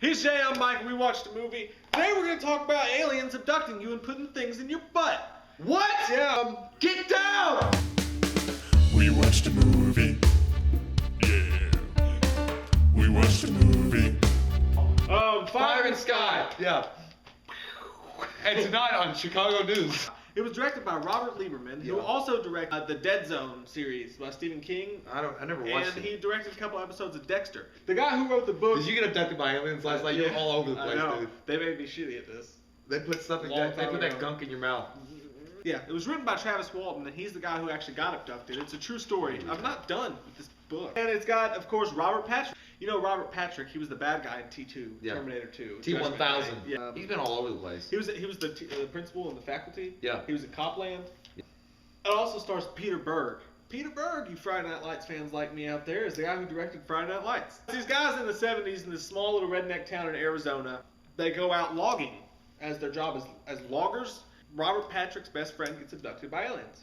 He's Jay, I'm Mike, we watched a movie. Today we're going to talk about aliens abducting you and putting things in your butt. What? Yeah, Get down! We watched a movie. Yeah. We watched a movie. Fire in the Sky. Yeah. And tonight on Chicago News. It was directed by Robert Lieberman, who also directed the Dead Zone series by Stephen King. I never watched it. And he directed a couple episodes of Dexter. The guy who wrote the book. Did you get abducted by aliens last night? You were all over the place, I know. dude. They made me shitty at this. They put something. Long They time put that ago. gunk in your mouth. Yeah, it was written by Travis Walton, and he's the guy who actually got abducted. It's a true story. I'm not done with this book. And it's got, of course, Robert Patrick. You know Robert Patrick, he was the bad guy in T2, Yeah. Terminator 2. T-1000. Yeah. He's been all over the place. He was the principal in the faculty. Yeah. He was in Copland. Yeah. It also stars Peter Berg. Peter Berg, you Friday Night Lights fans like me out there, is the guy who directed Friday Night Lights. These guys in the 70s in this small little redneck town in Arizona, they go out logging as their job as loggers. Robert Patrick's best friend gets abducted by aliens.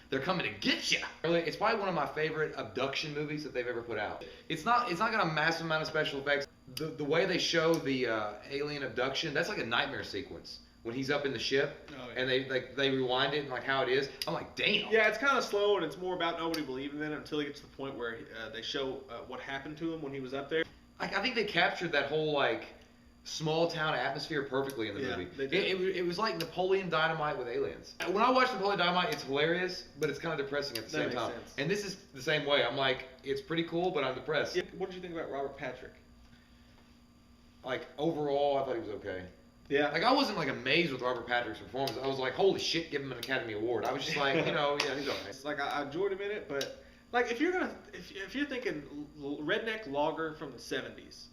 They're coming to get you. It's probably one of my favorite abduction movies that they've ever put out. It's not got a massive amount of special effects. The way they show the alien abduction, that's like a nightmare sequence. When he's up in the ship, and they rewind it and like how it is, I'm like, damn. Yeah, it's kind of slow, and it's more about nobody believing in it until he gets to the point where they show what happened to him when he was up there. I think they captured that whole like small town atmosphere perfectly in the movie. They did. It was like Napoleon Dynamite with aliens. When I watch Napoleon Dynamite, it's hilarious, but it's kind of depressing at the same time. Sense. And this is the same way. I'm like, it's pretty cool, but I'm depressed. Yeah. What did you think about Robert Patrick? Like overall, I thought he was okay. Yeah. Like I wasn't like amazed with Robert Patrick's performance. I was like, holy shit, give him an Academy Award. I was just like, yeah, he's okay. It's like I enjoyed him in it, but like if you're thinking redneck logger from the 70s,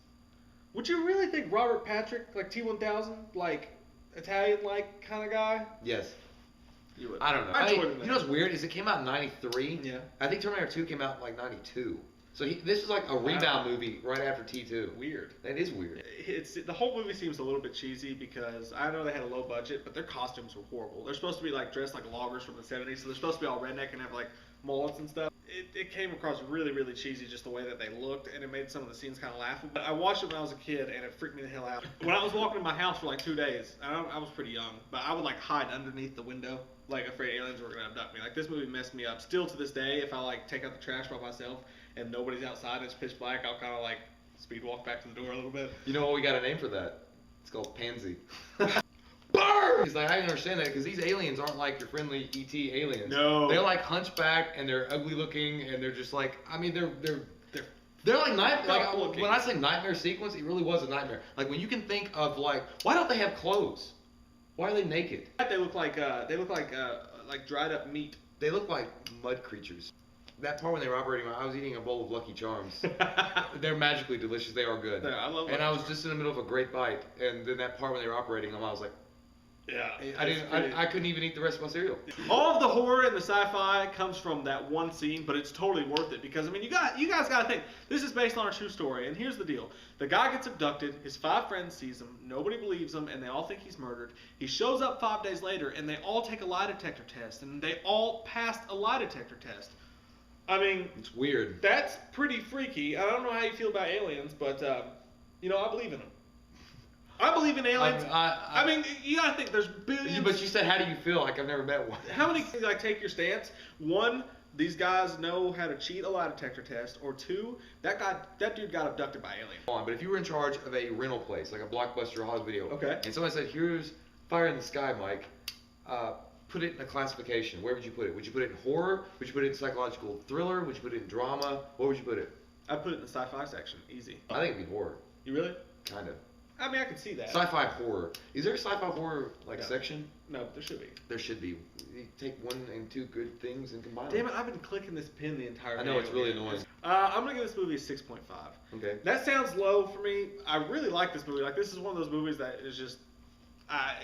would you really think Robert Patrick, like T-1000, like Italian like kind of guy? Yes. You would. I don't know. I enjoyed him. You know what's weird is it came out in '93. Yeah. I think Terminator 2 came out in like '92. So this is like a rebound movie right after T2. Weird. That is weird. The whole movie seems a little bit cheesy because I know they had a low budget, but their costumes were horrible. They're supposed to be like dressed like loggers from the 70s, so they're supposed to be all redneck and have like mullets and stuff. It came across really, really cheesy just the way that they looked, and it made some of the scenes kind of laughable. But I watched it when I was a kid, and it freaked me the hell out. When I was walking in my house for like 2 days, I was pretty young, but I would like hide underneath the window, like afraid aliens were gonna abduct me. Like this movie messed me up. Still to this day, if I like take out the trash by myself and nobody's outside and it's pitch black, I'll kind of like speed walk back to the door a little bit. You know what, we got a name for that. It's called Pansy. Berg! He's like, I didn't understand that because these aliens aren't like your friendly ET aliens. No. They're like hunchbacked and they're ugly looking and they're just like, I mean, they're like looking. When I say nightmare sequence, it really was a nightmare. Like when you can think of like, why don't they have clothes? Why are they naked? They look like dried up meat. They look like mud creatures. That part when they were operating, I was eating a bowl of Lucky Charms. They're magically delicious. They are good. Yeah, I love and Lucky I was Charms. just in the middle of a great bite, and then that part when they were operating them, I was like, Yeah. I couldn't even eat the rest of my cereal. All of the horror and the sci-fi comes from that one scene, but it's totally worth it because I mean, you guys got to think this is based on a true story. And here's the deal: the guy gets abducted, his 5 friends sees him, nobody believes him, and they all think he's murdered. He shows up 5 days later, and they all take a lie detector test, and they all passed a lie detector test. I mean, It's weird. that's pretty freaky. I don't know how you feel about aliens, but I believe in them. I believe in aliens. I mean, you gotta think there's billions. But you said, how do you feel? Like I've never met one. How many like take your stance? 1, these guys know how to cheat a lie detector test, or 2, that dude got abducted by aliens. But if you were in charge of a rental place, like a Blockbuster or Hollywood Video, Okay. and somebody said, here's Fire in the Sky, Mike, put it in a classification. Where would you put it? Would you put it in horror? Would you put it in psychological thriller? Would you put it in drama? Where would you put it? I'd put it in the sci-fi section, easy. I think it'd be horror. You really? Kind of. I mean, I could see that. Sci-fi horror. Is there a sci-fi horror section? No, there should be. There should be. You take 1 and 2 good things and combine Damn them. it, I've been clicking this pin the entire I know, video. it's really annoying. I'm gonna give this movie a 6.5. Okay. That sounds low for me. I really like this movie. Like, this is one of those movies that is just,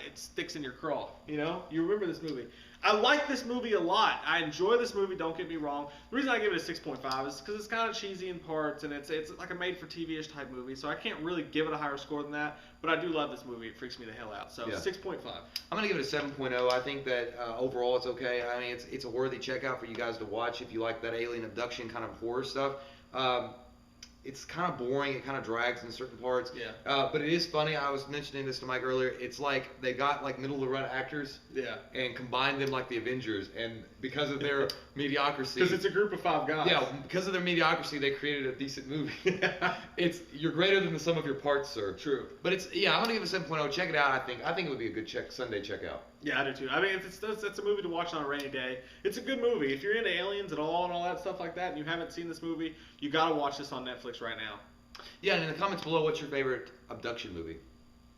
it sticks in your craw. You know? You remember this movie. I like this movie a lot. I enjoy this movie, don't get me wrong. The reason I give it a 6.5 is because it's kind of cheesy in parts, and it's like a made-for-TV-ish type movie, so I can't really give it a higher score than that, but I do love this movie. It freaks me the hell out. So, Yeah. 6.5. I'm going to give it a 7.0. I think that overall it's okay. I mean, it's a worthy checkout for you guys to watch if you like that alien abduction kind of horror stuff. it's kind of boring. It kind of drags in certain parts. Yeah. But it is funny. I was mentioning this to Mike earlier. It's like they got like middle of the run actors. Yeah. And combined them like the Avengers, and because of their mediocrity. Because it's a group of 5 guys. Yeah, because of their mediocrity, they created a decent movie. You're greater than the sum of your parts, sir. True. But I'm gonna give it a 7.0. Check it out. I think it would be a good Sunday checkout. Yeah, I do too. I mean, it's a movie to watch on a rainy day. It's a good movie. If you're into aliens at all and all that stuff like that, and you haven't seen this movie, you gotta watch this on Netflix right now. Yeah, and in the comments below, what's your favorite abduction movie?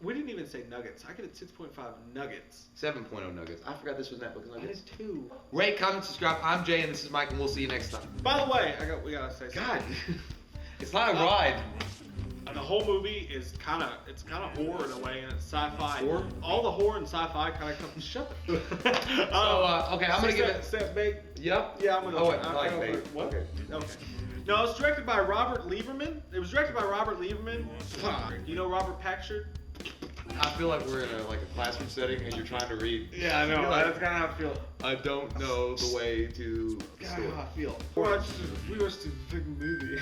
We didn't even say nuggets. I get it 6.5 nuggets. 7.0 nuggets. I forgot this was Netflix nuggets. That is 2. Rate, comment, subscribe. I'm Jay, and this is Mike, and we'll see you next time. By the way, we gotta say something. God, it's not a ride. The whole movie is kind of horror in a way, and it's sci-fi. Horror? All the horror and sci-fi kind of comes. Shut the. Okay, I'm gonna give it. Set bait. Yep. Yeah, I'm gonna. Oh wait, I'm I like gonna bait. What? Okay. Okay. No, it's directed by Robert Lieberman. It was directed by Robert Lieberman. You know Robert Packard? I feel like we're in a classroom setting, and you're trying to read. Yeah, I know. You're like, That's kind of how I feel. I don't know the way to. God, how I feel. We watched a big movie.